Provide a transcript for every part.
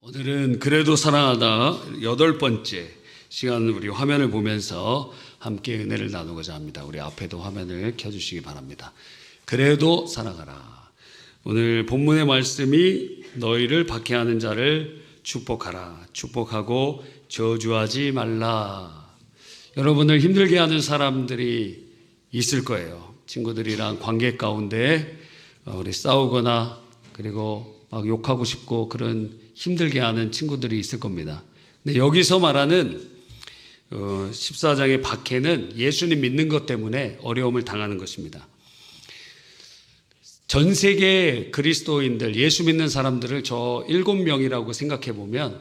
오늘은 그래도 사랑하다 8번째 시간 우리 화면을 보면서 함께 은혜를 나누고자 합니다. 우리 앞에도 화면을 켜주시기 바랍니다. 그래도 사랑하라. 오늘 본문의 말씀이 너희를 박해하는 자를 축복하라. 축복하고 저주하지 말라. 여러분을 힘들게 하는 사람들이 있을 거예요. 친구들이랑 관계 가운데 우리 싸우거나 그리고 막 욕하고 싶고 그런 힘들게 하는 친구들이 있을 겁니다. 근데 여기서 말하는 14장의 박해는 예수님 믿는 것 때문에 어려움을 당하는 것입니다. 전 세계 그리스도인들, 예수 믿는 사람들을 저 7명이라고 생각해 보면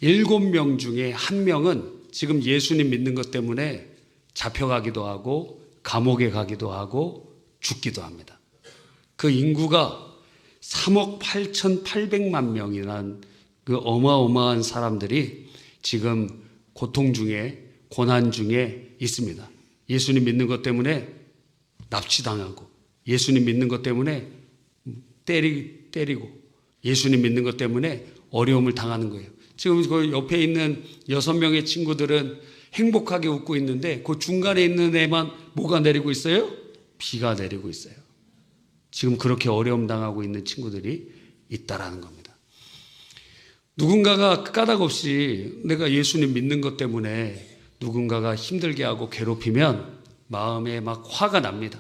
7명 중에 1명은 지금 예수님 믿는 것 때문에 잡혀가기도 하고 감옥에 가기도 하고 죽기도 합니다. 그 인구가 3억 8,800만 명이라는 그 어마어마한 사람들이 지금 고통 중에 고난 중에 있습니다. 예수님 믿는 것 때문에 납치당하고 예수님 믿는 것 때문에 때리고 예수님 믿는 것 때문에 어려움을 당하는 거예요. 지금 그 옆에 있는 6명의 친구들은 행복하게 웃고 있는데 그 중간에 있는 애만 뭐가 내리고 있어요? 비가 내리고 있어요. 지금 그렇게 어려움 당하고 있는 친구들이 있다라는 겁니다. 누군가가 까닭없이 내가 예수님 믿는 것 때문에 누군가가 힘들게 하고 괴롭히면 마음에 막 화가 납니다.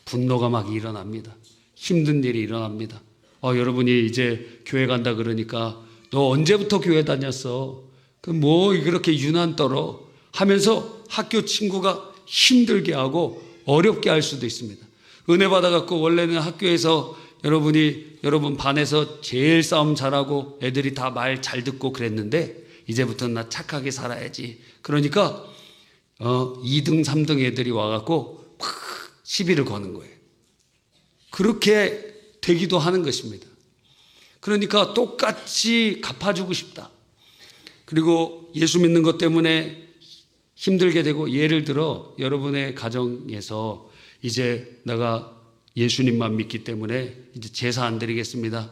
분노가 막 일어납니다. 힘든 일이 일어납니다. 여러분이 이제 교회 간다 그러니까 너 언제부터 교회 다녔어? 그 뭐 그렇게 유난 떨어 하면서 학교 친구가 힘들게 하고 어렵게 할 수도 있습니다. 은혜 받아갖고 원래는 학교에서 여러분 반에서 제일 싸움 잘하고 애들이 다 말 잘 듣고 그랬는데 이제부터는 나 착하게 살아야지. 그러니까 2등 3등 애들이 와갖고 막 시비를 거는 거예요. 그렇게 되기도 하는 것입니다. 그러니까 똑같이 갚아주고 싶다. 그리고 예수 믿는 것 때문에 힘들게 되고, 예를 들어 여러분의 가정에서 이제 내가 예수님만 믿기 때문에 이제 제사 안 드리겠습니다.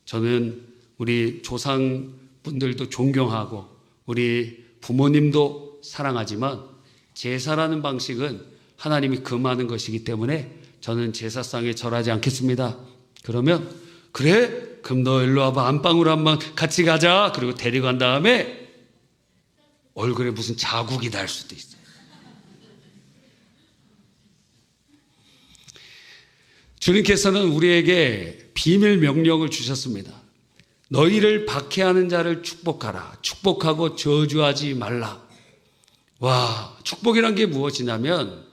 저는 우리 조상분들도 존경하고 우리 부모님도 사랑하지만 제사라는 방식은 하나님이 금하는 것이기 때문에 저는 제사상에 절하지 않겠습니다. 그러면 그래? 그럼 너 일로 와봐. 안방으로 한번 같이 가자. 그리고 데리고 간 다음에 얼굴에 무슨 자국이 날 수도 있어요. 주님께서는 우리에게 비밀 명령을 주셨습니다. 너희를 박해하는 자를 축복하라. 축복하고 저주하지 말라. 와, 축복이란 게 무엇이냐면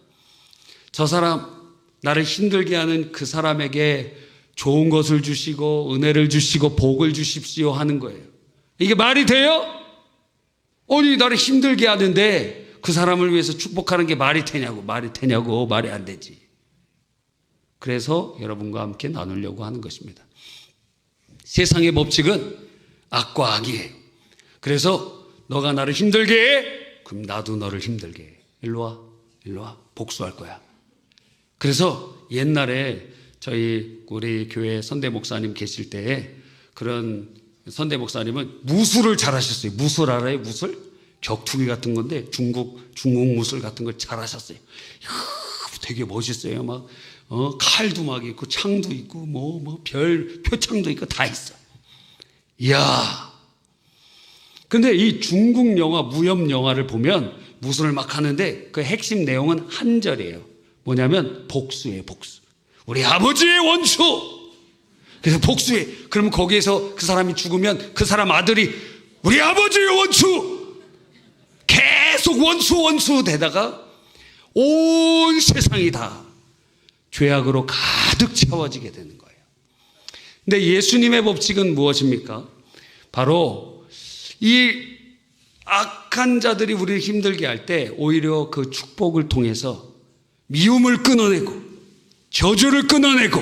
저 사람, 나를 힘들게 하는 그 사람에게 좋은 것을 주시고 은혜를 주시고 복을 주십시오 하는 거예요. 이게 말이 돼요? 아니, 나를 힘들게 하는데 그 사람을 위해서 축복하는 게 말이 되냐고. 말이 안 되지. 그래서 여러분과 함께 나누려고 하는 것입니다. 세상의 법칙은 악과 악이에요. 그래서 너가 나를 힘들게 해? 그럼 나도 너를 힘들게 해. 일로 와. 복수할 거야. 그래서 옛날에 우리 교회 선대 목사님 계실 때에 그런 선대 목사님은 무술을 잘하셨어요. 무술 알아요? 무술? 격투기 같은 건데 중국 무술 같은 걸 잘하셨어요. 되게 멋있어요. 막 칼도 막 있고 창도 있고 별 표창도 있고 다 있어. 이야. 근데 이 중국 영화, 무협 영화를 보면 무술을 막 하는데 그 핵심 내용은 한 절이에요. 뭐냐면 복수예요, 복수. 우리 아버지의 원수. 그래서 복수해. 그러면 거기에서 그 사람이 죽으면 그 사람 아들이 우리 아버지의 원수. 계속 원수 되다가 온 세상이 다 죄악으로 가득 채워지게 되는 거예요. 근데 예수님의 법칙은 무엇입니까? 바로 이 악한 자들이 우리를 힘들게 할 때 오히려 그 축복을 통해서 미움을 끊어내고 저주를 끊어내고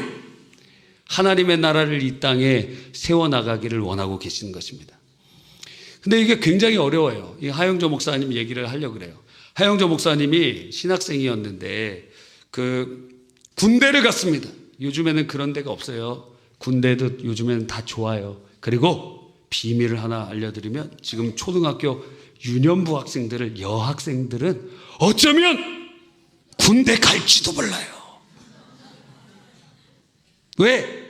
하나님의 나라를 이 땅에 세워나가기를 원하고 계시는 것입니다. 근데 이게 굉장히 어려워요. 이 하영조 목사님 얘기를 하려고 그래요. 하영조 목사님이 신학생이었는데 그 군대를 갔습니다. 요즘에는 그런 데가 없어요. 군대도 요즘에는 다 좋아요. 그리고 비밀을 하나 알려드리면 지금 초등학교 유년부 학생들을, 여학생들은 어쩌면 군대 갈지도 몰라요. 왜?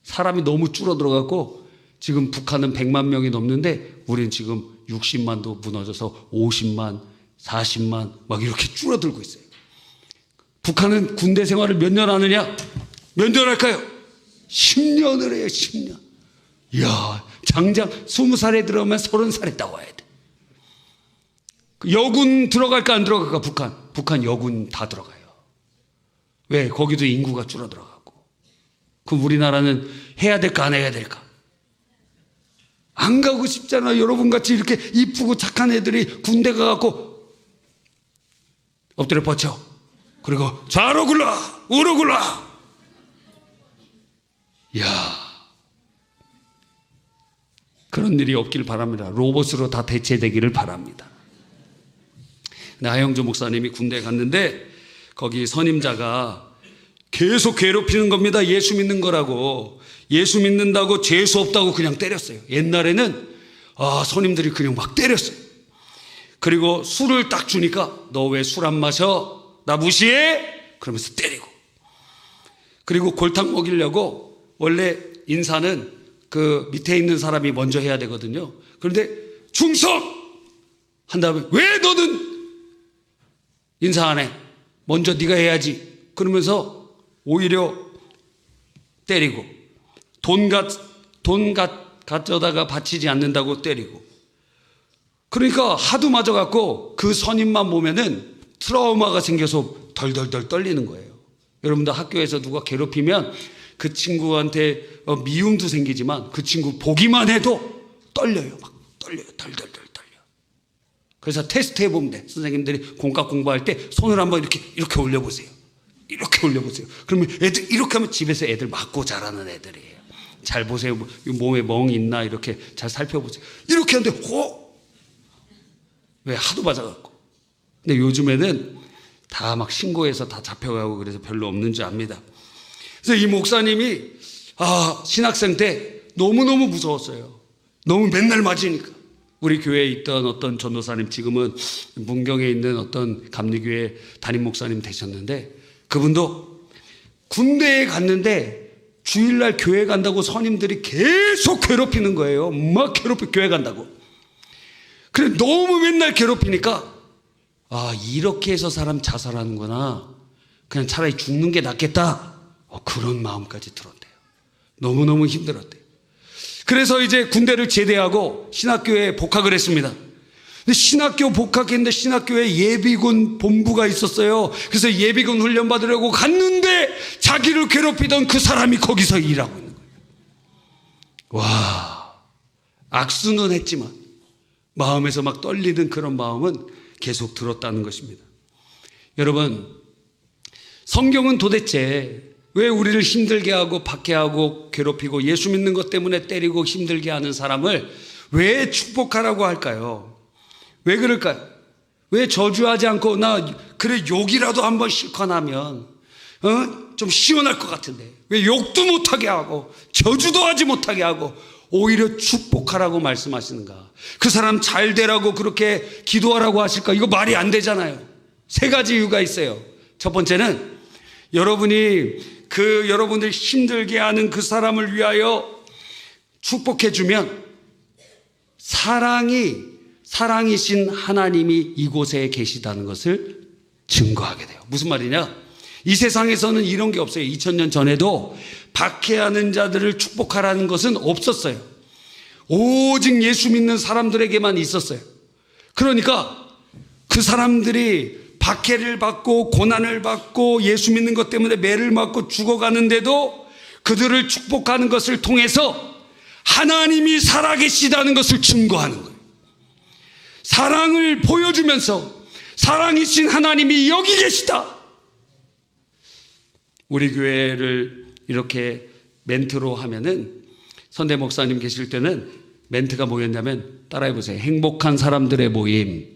사람이 너무 줄어들어갖고 지금 북한은 100만 명이 넘는데 우리는 지금 60만도 무너져서 50만, 40만 막 이렇게 줄어들고 있어요. 북한은 군대 생활을 몇 년 하느냐? 몇 년 할까요? 10년을 해요. 10년. 이야, 장장 20살에 들어오면 30살에 나와야 돼. 여군 들어갈까 안 들어갈까? 북한 여군 다 들어가요. 왜? 거기도 인구가 줄어들어가고. 그럼 우리나라는 해야 될까 안 해야 될까? 안 가고 싶잖아. 여러분같이 이렇게 이쁘고 착한 애들이 군대 가갖고 엎드려 뻗쳐. 그리고 좌로 굴러 우로 굴러. 이야, 그런 일이 없길 바랍니다. 로봇으로 다 대체되기를 바랍니다. 하영조 목사님이 군대에 갔는데 거기 선임자가 계속 괴롭히는 겁니다. 예수 믿는 거라고. 예수 믿는다고 재수 없다고 그냥 때렸어요. 옛날에는 선임들이 그냥 막 때렸어요. 그리고 술을 딱 주니까 너 왜 술 안 마셔? 나 무시해? 그러면서 때리고. 그리고 골탕 먹이려고 원래 인사는 그 밑에 있는 사람이 먼저 해야 되거든요. 그런데 충성! 한 다음에 왜 너는 인사 안 해? 먼저 네가 해야지. 그러면서 오히려 때리고 돈 가져다가 바치지 않는다고 때리고. 그러니까 하도 맞아갖고 그 선임만 보면은 트라우마가 생겨서 덜덜덜 떨리는 거예요. 여러분들 학교에서 누가 괴롭히면 그 친구한테 미움도 생기지만 그 친구 보기만 해도 떨려요. 막 떨려요. 덜덜덜 떨려. 그래서 테스트 해보면 돼. 선생님들이 공과 공부할 때 손을 한번 이렇게 올려보세요. 이렇게 올려보세요. 그러면 애들 이렇게 하면 집에서 애들 맞고 자라는 애들이에요. 잘 보세요. 몸에 멍 있나 이렇게 잘 살펴보세요. 이렇게 하는데 왜? 하도 맞아갖고. 근데 요즘에는 다 막 신고해서 다 잡혀가고 그래서 별로 없는 줄 압니다. 그래서 이 목사님이 신학생 때 너무너무 무서웠어요. 너무 맨날 맞으니까. 우리 교회에 있던 어떤 전도사님, 지금은 문경에 있는 어떤 감리교회 담임 목사님 되셨는데 그분도 군대에 갔는데 주일날 교회 간다고 선임들이 계속 괴롭히는 거예요. 막 교회 간다고. 그래 너무 맨날 괴롭히니까 이렇게 해서 사람 자살하는구나. 그냥 차라리 죽는 게 낫겠다. 그런 마음까지 들었대요. 너무너무 힘들었대요. 그래서 이제 군대를 제대하고 신학교에 복학을 했습니다. 근데 신학교 복학했는데 신학교에 예비군 본부가 있었어요. 그래서 예비군 훈련 받으려고 갔는데 자기를 괴롭히던 그 사람이 거기서 일하고 있는 거예요. 와, 악수는 했지만 마음에서 막 떨리는 그런 마음은 계속 들었다는 것입니다. 여러분, 성경은 도대체 왜 우리를 힘들게 하고 박해하고 괴롭히고 예수 믿는 것 때문에 때리고 힘들게 하는 사람을 왜 축복하라고 할까요? 왜 그럴까요? 왜 저주하지 않고 그래 욕이라도 한번 실컷 하면 좀 시원할 것 같은데 왜 욕도 못하게 하고 저주도 하지 못하게 하고 오히려 축복하라고 말씀하시는가? 그 사람 잘 되라고 그렇게 기도하라고 하실까? 이거 말이 안 되잖아요. 세 가지 이유가 있어요. 첫 번째는 여러분들 힘들게 하는 그 사람을 위하여 축복해주면 사랑이신 하나님이 이곳에 계시다는 것을 증거하게 돼요. 무슨 말이냐? 이 세상에서는 이런 게 없어요. 2000년 전에도 박해하는 자들을 축복하라는 것은 없었어요. 오직 예수 믿는 사람들에게만 있었어요. 그러니까 그 사람들이 박해를 받고 고난을 받고 예수 믿는 것 때문에 매를 맞고 죽어가는데도 그들을 축복하는 것을 통해서 하나님이 살아계시다는 것을 증거하는 거예요. 사랑을 보여주면서 사랑이신 하나님이 여기 계시다. 우리 교회를 이렇게 멘트로 하면은 선대 목사님 계실 때는 멘트가 뭐였냐면 따라해 보세요. 행복한 사람들의 모임.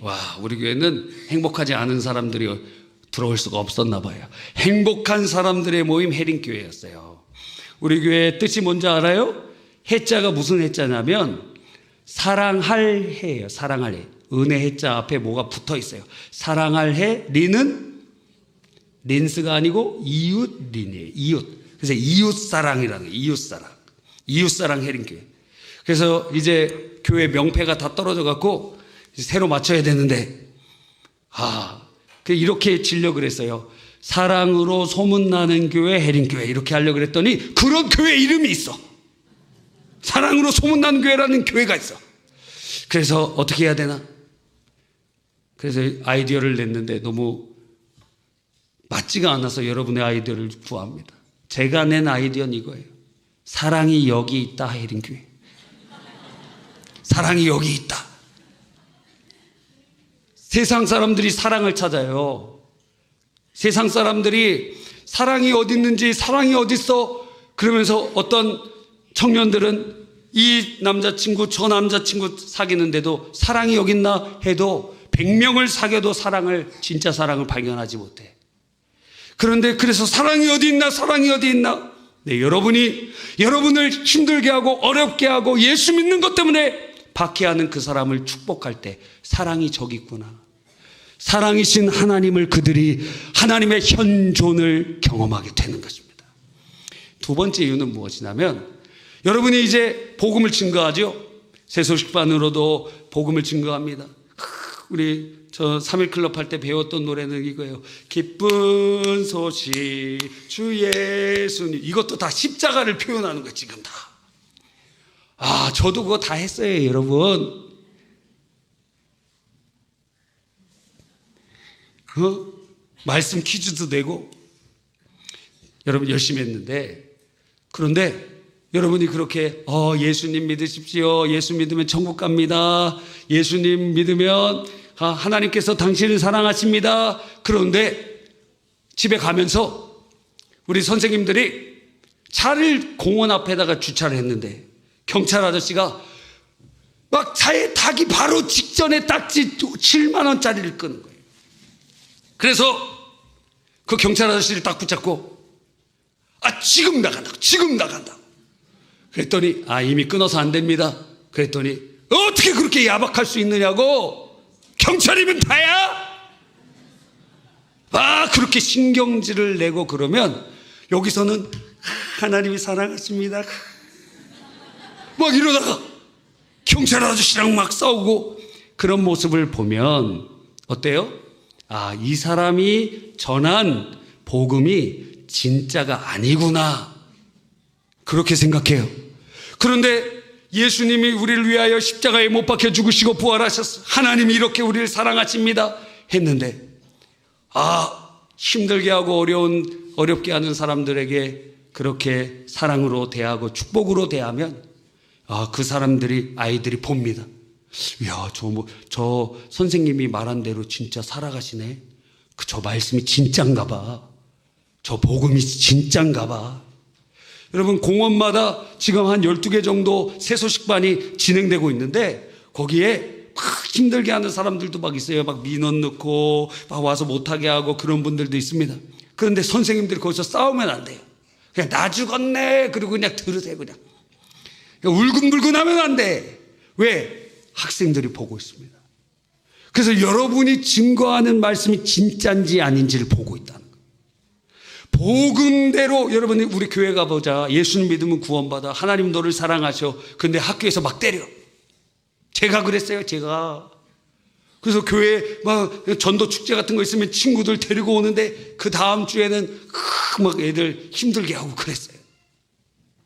와, 우리 교회는 행복하지 않은 사람들이 들어올 수가 없었나 봐요. 행복한 사람들의 모임 해림교회였어요. 우리 교회의 뜻이 뭔지 알아요? 해자가 무슨 해자냐면 사랑할 해예요. 사랑할 해. 은혜 해자 앞에 뭐가 붙어 있어요. 사랑할 해. 리는 린스가 아니고 이웃 린이에요. 이웃. 그래서 이웃사랑이라는 거예요. 이웃사랑. 이웃사랑 해림교회. 그래서 이제 교회 명패가 다 떨어져 갖고 새로 맞춰야 되는데 이렇게 지려고 그랬어요. 사랑으로 소문나는 교회 해림교회 이렇게 하려고 그랬더니 그런 교회 이름이 있어. 사랑으로 소문나는 교회라는 교회가 있어. 그래서 어떻게 해야 되나? 그래서 아이디어를 냈는데 너무 맞지가 않아서 여러분의 아이디어를 구합니다. 제가 낸 아이디어는 이거예요. 사랑이 여기 있다 해림교회. 사랑이 여기 있다. 세상 사람들이 사랑을 찾아요. 세상 사람들이 사랑이 어디 있는지, 사랑이 어디 있어? 그러면서 어떤 청년들은 이 남자친구 저 남자친구 사귀는데도 사랑이 여기 있나 해도 100명을 사귀어도 진짜 사랑을 발견하지 못해. 그런데 그래서 사랑이 어디 있나, 사랑이 어디 있나? 네, 여러분을 힘들게 하고 어렵게 하고 예수 믿는 것 때문에 박해하는 그 사람을 축복할 때 사랑이 저기 있구나. 사랑이신 하나님을 그들이 하나님의 현존을 경험하게 되는 것입니다. 두 번째 이유는 무엇이냐면 여러분이 이제 복음을 증거하죠. 새소식반으로도 복음을 증거합니다. 우리 저 3.1클럽 할 때 배웠던 노래는 이거예요. 기쁜 소식 주 예수님. 이것도 다 십자가를 표현하는 거예요. 지금 다. 저도 그거 다 했어요, 여러분. 말씀 퀴즈도 내고 여러분 열심히 했는데, 그런데 여러분이 그렇게 예수님 믿으십시오. 예수 믿으면 천국 갑니다. 예수님 믿으면 하나님께서 당신을 사랑하십니다. 그런데 집에 가면서 우리 선생님들이 차를 공원 앞에다가 주차를 했는데 경찰 아저씨가 막 차에 타기 바로 직전에 딱지 7만 원짜리를 끄는 거예요. 그래서 그 경찰 아저씨를 딱 붙잡고 지금 나간다고, 지금 나간다고. 그랬더니 이미 끊어서 안 됩니다. 그랬더니 어떻게 그렇게 야박할 수 있느냐고. 경찰이면 다야. 그렇게 신경질을 내고 그러면 여기서는 하나님이 사랑하십니다 막 이러다가 경찰 아저씨랑 막 싸우고 그런 모습을 보면 어때요? 이 사람이 전한 복음이 진짜가 아니구나, 그렇게 생각해요. 그런데 예수님이 우리를 위하여 십자가에 못 박혀 죽으시고 부활하셨어. 하나님이 이렇게 우리를 사랑하십니다 했는데 힘들게 하고 어렵게 하는 사람들에게 그렇게 사랑으로 대하고 축복으로 대하면 그 아이들이 봅니다. 이야, 저 선생님이 말한 대로 진짜 살아가시네. 저 말씀이 진짠가 봐. 저 복음이 진짠가 봐. 여러분, 공원마다 지금 한 12개 정도 새소식반이 진행되고 있는데 거기에 막 힘들게 하는 사람들도 막 있어요. 막 민원 넣고 막 와서 못하게 하고 그런 분들도 있습니다. 그런데 선생님들이 거기서 싸우면 안 돼요. 그냥 나 죽었네 그리고 그냥 들으세요. 그냥 울근불근 하면 안 돼. 왜? 학생들이 보고 있습니다. 그래서 여러분이 증거하는 말씀이 진짜인지 아닌지를 보고 있다는 거예요. 복음대로 여러분이 우리 교회 가보자. 예수님 믿으면 구원받아. 하나님 너를 사랑하셔. 근데 학교에서 막 때려. 제가 그랬어요. 제가. 그래서 교회 막 전도 축제 같은 거 있으면 친구들 데리고 오는데 그 다음 주에는 막 애들 힘들게 하고 그랬어요.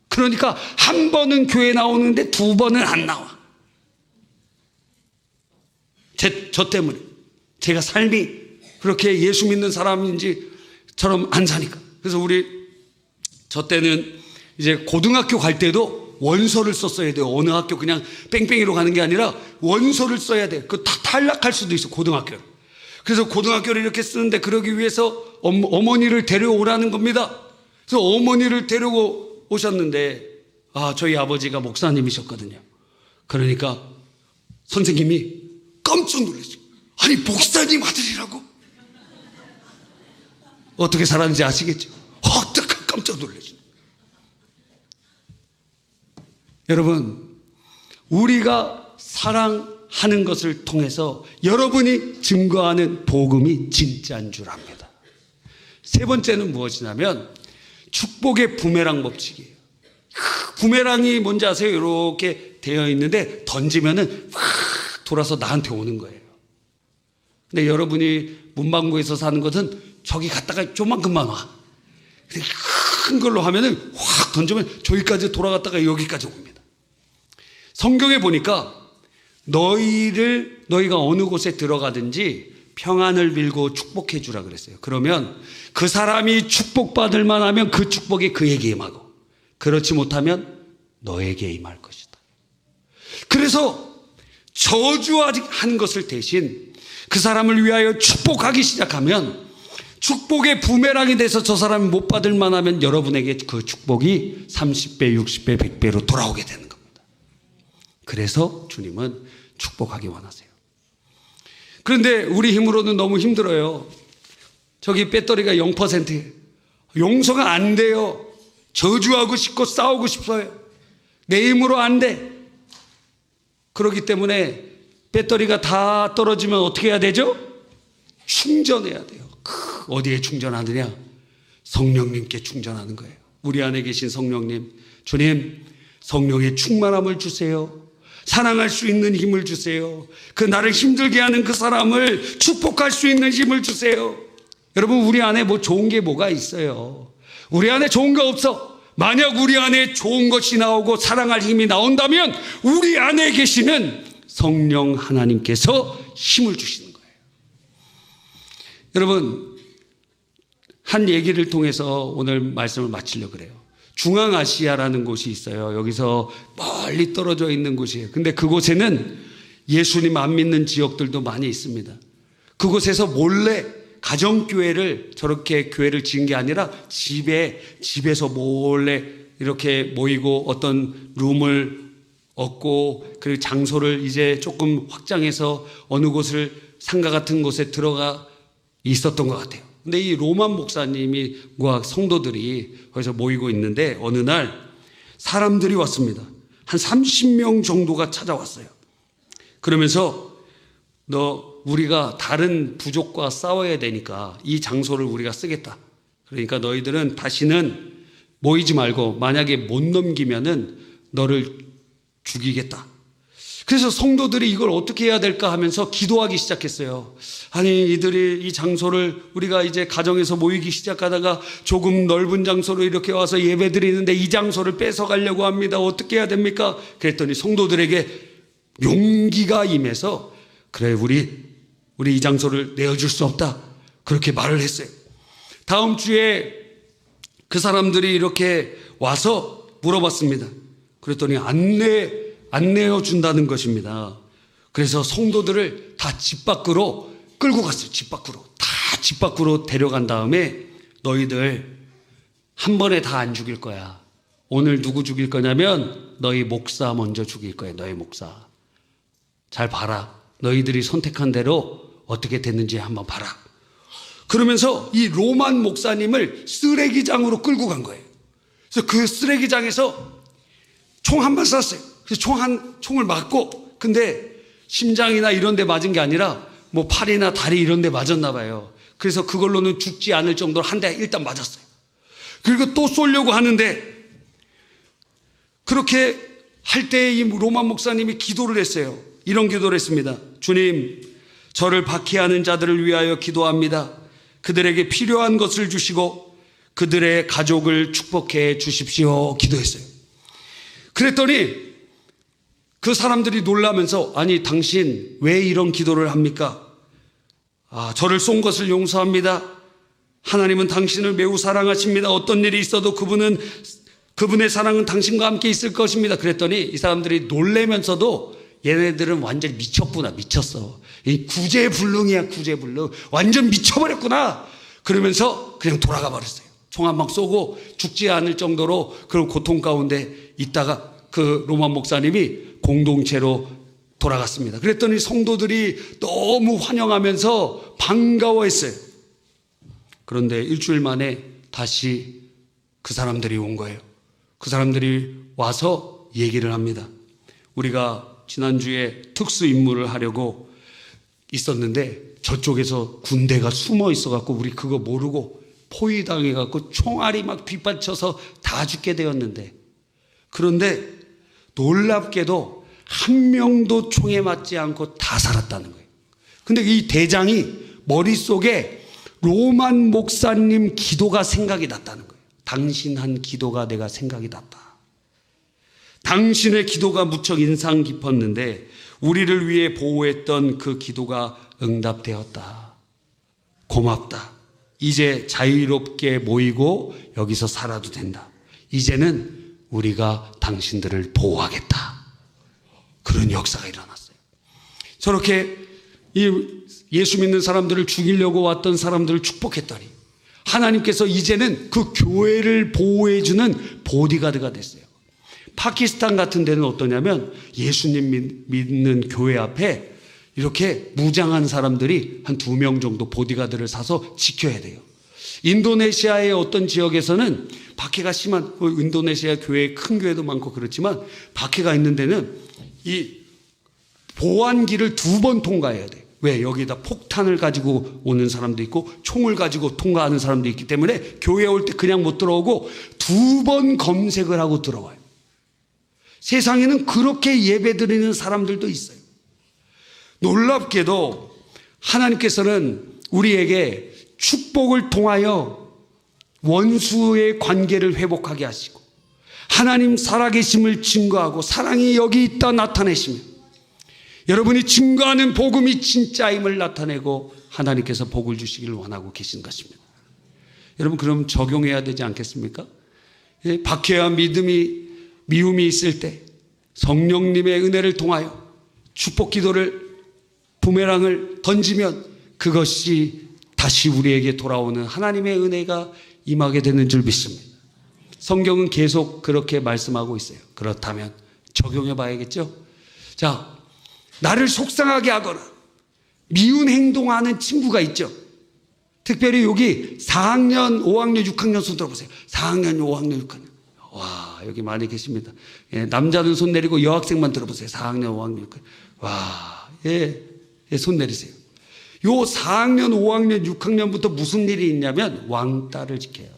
그러니까 한 번은 교회 나오는데 두 번은 안 나와. 저 때문에. 제가 삶이 그렇게 예수 믿는 사람인지처럼 안 사니까. 그래서 저 때는 이제 고등학교 갈 때도 원서를 썼어야 돼요. 어느 학교 그냥 뺑뺑이로 가는 게 아니라 원서를 써야 돼요. 그거 다 탈락할 수도 있어, 고등학교를. 그래서 고등학교를 이렇게 쓰는데 그러기 위해서 어머니를 데려오라는 겁니다. 그래서 어머니를 데리고 오셨는데 저희 아버지가 목사님이셨거든요. 그러니까 선생님이 깜짝 놀랐어요. 아니, 목사님 아들이라고? 어떻게 살았는지 아시겠죠? 깜짝 놀랐어요. 여러분, 우리가 사랑하는 것을 통해서 여러분이 증거하는 복음이 진짜인 줄 압니다. 세 번째는 무엇이냐면 축복의 부메랑 법칙이에요. 부메랑이 뭔지 아세요? 이렇게 되어 있는데 던지면은 확 돌아서 나한테 오는 거예요. 근데 여러분이 문방구에서 사는 것은 저기 갔다가 조만큼만 와. 근데 큰 걸로 하면은 확 던지면 저기까지 돌아갔다가 여기까지 옵니다. 성경에 보니까 너희가 어느 곳에 들어가든지 평안을 빌고 축복해 주라 그랬어요. 그러면 그 사람이 축복받을 만하면 그 축복이 그에게 임하고, 그렇지 못하면 너에게 임할 것이다. 그래서 저주한 것을 대신 그 사람을 위하여 축복하기 시작하면 축복의 부메랑이 돼서 저 사람이 못 받을 만하면 여러분에게 그 축복이 30배, 60배, 100배로 돌아오게 되는 겁니다. 그래서 주님은 축복하기 원하세요. 그런데 우리 힘으로는 너무 힘들어요. 저기 배터리가 0%예요. 용서가 안 돼요. 저주하고 싶고 싸우고 싶어요. 내 힘으로 안 돼. 그렇기 때문에 배터리가 다 떨어지면 어떻게 해야 되죠? 충전해야 돼요. 어디에 충전하느냐? 성령님께 충전하는 거예요. 우리 안에 계신 성령님, 주님, 성령의 충만함을 주세요. 사랑할 수 있는 힘을 주세요. 그 나를 힘들게 하는 그 사람을 축복할 수 있는 힘을 주세요. 여러분, 우리 안에 뭐 좋은 게 뭐가 있어요? 우리 안에 좋은 거 없어. 만약 우리 안에 좋은 것이 나오고 사랑할 힘이 나온다면 우리 안에 계시는 성령 하나님께서 힘을 주시는 거예요. 여러분, 한 얘기를 통해서 오늘 말씀을 마치려고 그래요. 중앙아시아라는 곳이 있어요. 여기서 멀리 떨어져 있는 곳이에요. 근데 그곳에는 예수님 안 믿는 지역들도 많이 있습니다. 그곳에서 몰래 가정교회를, 저렇게 교회를 지은 게 아니라 집에서 몰래 이렇게 모이고 어떤 룸을 얻고, 그리고 장소를 이제 조금 확장해서 어느 곳을 상가 같은 곳에 들어가 있었던 것 같아요. 근데 이 로만 목사님과 성도들이 거기서 모이고 있는데 어느 날 사람들이 왔습니다. 한 30명 정도가 찾아왔어요. 그러면서 우리가 다른 부족과 싸워야 되니까 이 장소를 우리가 쓰겠다. 그러니까 너희들은 다시는 모이지 말고 만약에 못 넘기면은 너를 죽이겠다. 그래서 성도들이 이걸 어떻게 해야 될까 하면서 기도하기 시작했어요. 아니, 이들이 이 장소를 우리가 이제 가정에서 모이기 시작하다가 조금 넓은 장소로 이렇게 와서 예배 드리는데 이 장소를 뺏어가려고 합니다. 어떻게 해야 됩니까? 그랬더니 성도들에게 용기가 임해서, 그래, 우리 이 장소를 내어줄 수 없다. 그렇게 말을 했어요. 다음 주에 그 사람들이 이렇게 와서 물어봤습니다. 그랬더니 안 내어준다는 것입니다. 그래서 성도들을 다 집 밖으로 끌고 갔어요. 집 밖으로. 다 집 밖으로 데려간 다음에 너희들 한 번에 다 안 죽일 거야. 오늘 누구 죽일 거냐면 너희 목사 먼저 죽일 거야. 너희 목사. 잘 봐라. 너희들이 선택한 대로 어떻게 됐는지 한번 봐라. 그러면서 이 로만 목사님을 쓰레기장으로 끌고 간 거예요. 그래서 그 쓰레기장에서 총 한 발 쐈어요. 그래서 총을 맞고, 근데 심장이나 이런 데 맞은 게 아니라 뭐 팔이나 다리 이런 데 맞았나 봐요. 그래서 그걸로는 죽지 않을 정도로 한 대 일단 맞았어요. 그리고 또 쏘려고 하는데, 그렇게 할 때 이 로만 목사님이 기도를 했어요. 이런 기도를 했습니다. 주님, 저를 박해하는 자들을 위하여 기도합니다. 그들에게 필요한 것을 주시고 그들의 가족을 축복해 주십시오. 기도했어요. 그랬더니 그 사람들이 놀라면서, 아니, 당신 왜 이런 기도를 합니까? 저를 쏜 것을 용서합니다. 하나님은 당신을 매우 사랑하십니다. 어떤 일이 있어도 그분의 사랑은 당신과 함께 있을 것입니다. 그랬더니 이 사람들이 놀라면서도 얘네들은 완전히 미쳤구나, 미쳤어. 이 구제불능이야, 구제불능. 완전 미쳐버렸구나. 그러면서 그냥 돌아가 버렸어요. 총 한 방 쏘고 죽지 않을 정도로 그런 고통 가운데 있다가 그 로만 목사님이 공동체로 돌아갔습니다. 그랬더니 성도들이 너무 환영하면서 반가워했어요. 그런데 일주일 만에 다시 그 사람들이 온 거예요. 그 사람들이 와서 얘기를 합니다. 우리가 지난주에 특수 임무를 하려고 있었는데 저쪽에서 군대가 숨어 있어갖고 우리 그거 모르고 포위당해갖고 총알이 막 빗받쳐서 다 죽게 되었는데, 그런데 놀랍게도 한 명도 총에 맞지 않고 다 살았다는 거예요. 근데 이 대장이 머릿속에 로만 목사님 기도가 생각이 났다는 거예요. 당신 한 기도가 내가 생각이 났다. 당신의 기도가 무척 인상 깊었는데 우리를 위해 보호했던 그 기도가 응답되었다. 고맙다. 이제 자유롭게 모이고 여기서 살아도 된다. 이제는 우리가 당신들을 보호하겠다. 그런 역사가 일어났어요. 저렇게 예수 믿는 사람들을 죽이려고 왔던 사람들을 축복했더니 하나님께서 이제는 그 교회를 보호해주는 보디가드가 됐어요. 파키스탄 같은 데는 어떠냐면 예수님 믿는 교회 앞에 이렇게 무장한 사람들이 한 2명 정도 보디가드를 사서 지켜야 돼요. 인도네시아의 어떤 지역에서는 박해가 심한, 인도네시아 교회 큰 교회도 많고 그렇지만 박해가 있는 데는 이 보안기를 2번 통과해야 돼. 왜? 여기다 폭탄을 가지고 오는 사람도 있고 총을 가지고 통과하는 사람도 있기 때문에 교회에 올 때 그냥 못 들어오고 2번 검색을 하고 들어와요. 세상에는 그렇게 예배드리는 사람들도 있어요. 놀랍게도 하나님께서는 우리에게 축복을 통하여 원수의 관계를 회복하게 하시고 하나님 살아계심을 증거하고 사랑이 여기 있다 나타내시며 여러분이 증거하는 복음이 진짜임을 나타내고 하나님께서 복을 주시기를 원하고 계신 것입니다. 여러분, 그럼 적용해야 되지 않겠습니까? 박해와 미움이 있을 때 성령님의 은혜를 통하여 축복 기도를 부메랑을 던지면 그것이 다시 우리에게 돌아오는 하나님의 은혜가 임하게 되는 줄 믿습니다. 성경은 계속 그렇게 말씀하고 있어요. 그렇다면 적용해 봐야겠죠? 자, 나를 속상하게 하거나 미운 행동하는 친구가 있죠. 특별히 여기 4학년, 5학년, 6학년 손 들어보세요. 4학년, 5학년, 6학년. 와, 여기 많이 계십니다. 예, 남자는 손 내리고 여학생만 들어보세요. 4학년, 5학년, 6학년. 와, 손 내리세요. 요 4학년, 5학년, 6학년부터 무슨 일이 있냐면 왕따를 지켜요.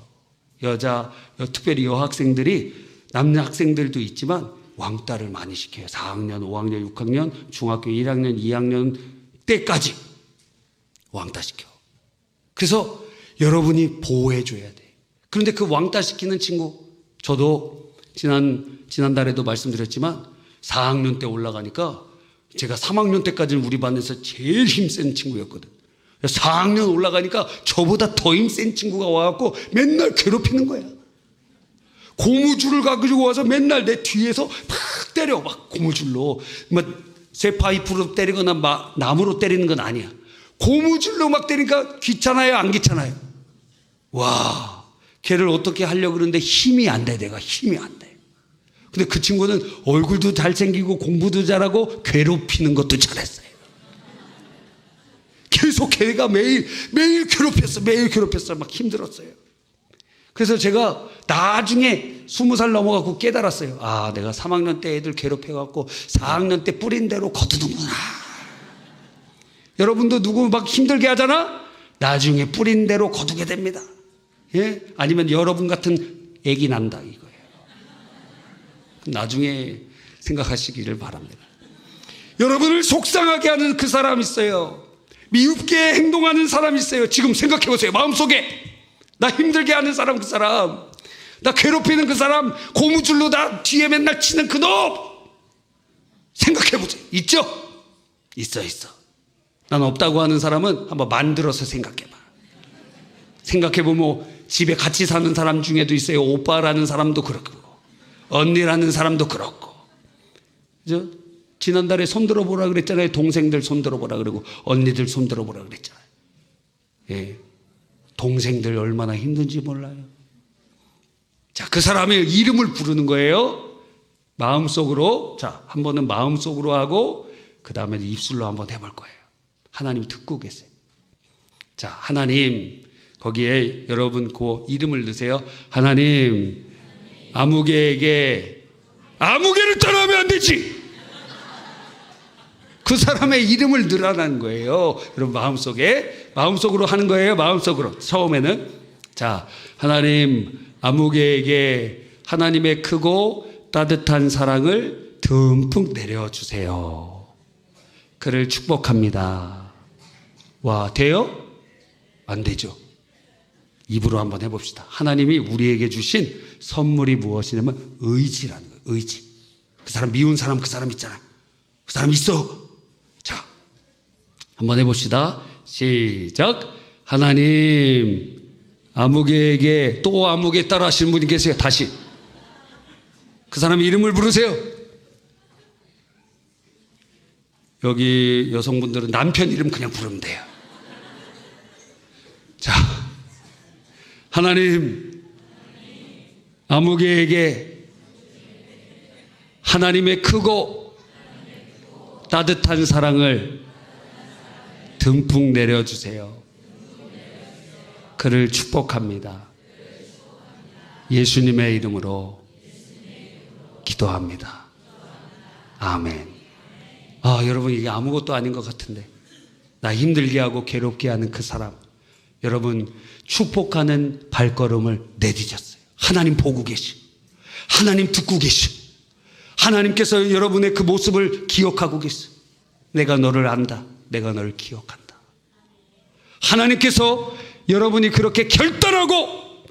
특별히 여학생들이, 남녀 학생들도 있지만 왕따를 많이 시켜요. 4학년, 5학년, 6학년, 중학교 1학년, 2학년 때까지 왕따시켜. 그래서 여러분이 보호해줘야 돼. 그런데 그 왕따시키는 친구, 저도 지난달에도 말씀드렸지만 4학년 때 올라가니까 제가 3학년 때까지는 우리 반에서 제일 힘센 친구였거든. 4학년 올라가니까 저보다 더 힘센 친구가 와갖고 맨날 괴롭히는 거야. 고무줄을 가지고 와서 맨날 내 뒤에서 막 때려. 막 고무줄로. 쇠파이프로 때리거나 나무로 때리는 건 아니야. 고무줄로 막 때리니까 귀찮아요? 안 귀찮아요? 와, 걔를 어떻게 하려고 그러는데 힘이 안 돼. 내가 힘이 안 돼. 근데 그 친구는 얼굴도 잘생기고 공부도 잘하고 괴롭히는 것도 잘했어요. 계속 걔가 매일 괴롭혔어. 매일 괴롭혔어. 막 힘들었어요. 그래서 제가 나중에 20살 넘어가고 깨달았어요. 아, 내가 3학년 때 애들 괴롭혀갖고 4학년 때 뿌린 대로 거두는구나. 여러분도 누구 막 힘들게 하잖아? 나중에 뿌린 대로 거두게 됩니다. 예? 아니면 여러분 같은 애기 난다 이거예요. 나중에 생각하시기를 바랍니다. 여러분을 속상하게 하는 그 사람 있어요. 미흡게 행동하는 사람 있어요. 지금 생각해 보세요. 마음속에 나 힘들게 하는 사람, 그 사람, 나 괴롭히는 그 사람, 고무줄로 나 뒤에 맨날 치는 그 놈 생각해 보세요. 있죠? 있어. 난 없다고 하는 사람은 한번 만들어서 생각해봐. 생각해보면 집에 같이 사는 사람 중에도 있어요. 오빠라는 사람도 그렇고 언니라는 사람도 그렇고. 그죠? 지난달에 손 들어보라 그랬잖아요. 동생들 손 들어보라 그러고 언니들 손 들어보라 그랬잖아요. 예. 동생들 얼마나 힘든지 몰라요. 자, 그 사람의 이름을 부르는 거예요. 마음속으로. 자, 한 번은 마음속으로 하고 그 다음에 입술로 한번 해볼 거예요. 하나님 듣고 계세요. 자, 하나님, 거기에 여러분 그 이름을 넣으세요. 하나님, 아무개에게 아무개를 따라하면 안 되지. 그 사람의 이름을 넣으라는 거예요. 여러분 마음속으로 하는 거예요. 마음속으로. 처음에는 자, 하나님 아무개에게 하나님의 크고 따뜻한 사랑을 듬뿍 내려주세요. 그를 축복합니다. 와, 돼요? 안 되죠. 입으로 한번 해봅시다. 하나님이 우리에게 주신 선물이 무엇이냐면 의지라는 거예요. 의지. 그 사람 미운 사람 그 사람 있잖아요. 그 사람 있어. 자, 한번 해봅시다. 시작. 하나님 아무개에게 또 아무개 따라 하시는 분이 계세요. 다시 그 사람 이름을 부르세요. 여기 여성분들은 남편 이름 그냥 부르면 돼요. 자, 하나님 아무개에게 하나님의 크고 따뜻한 사랑을 듬뿍 내려주세요. 그를 축복합니다. 예수님의 이름으로 기도합니다. 아멘. 여러분 이게 아무것도 아닌 것 같은데 나 힘들게 하고 괴롭게 하는 그 사람, 여러분 축복하는 발걸음을 내디뎠어요. 하나님 보고 계시, 하나님 듣고 계시, 하나님께서 여러분의 그 모습을 기억하고 계시. 내가 너를 안다. 내가 너를 기억한다. 하나님께서 여러분이 그렇게 결단하고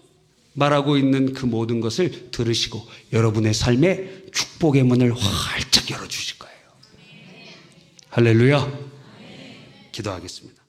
말하고 있는 그 모든 것을 들으시고 여러분의 삶에 축복의 문을 활짝 열어주실 거예요. 할렐루야. 기도하겠습니다.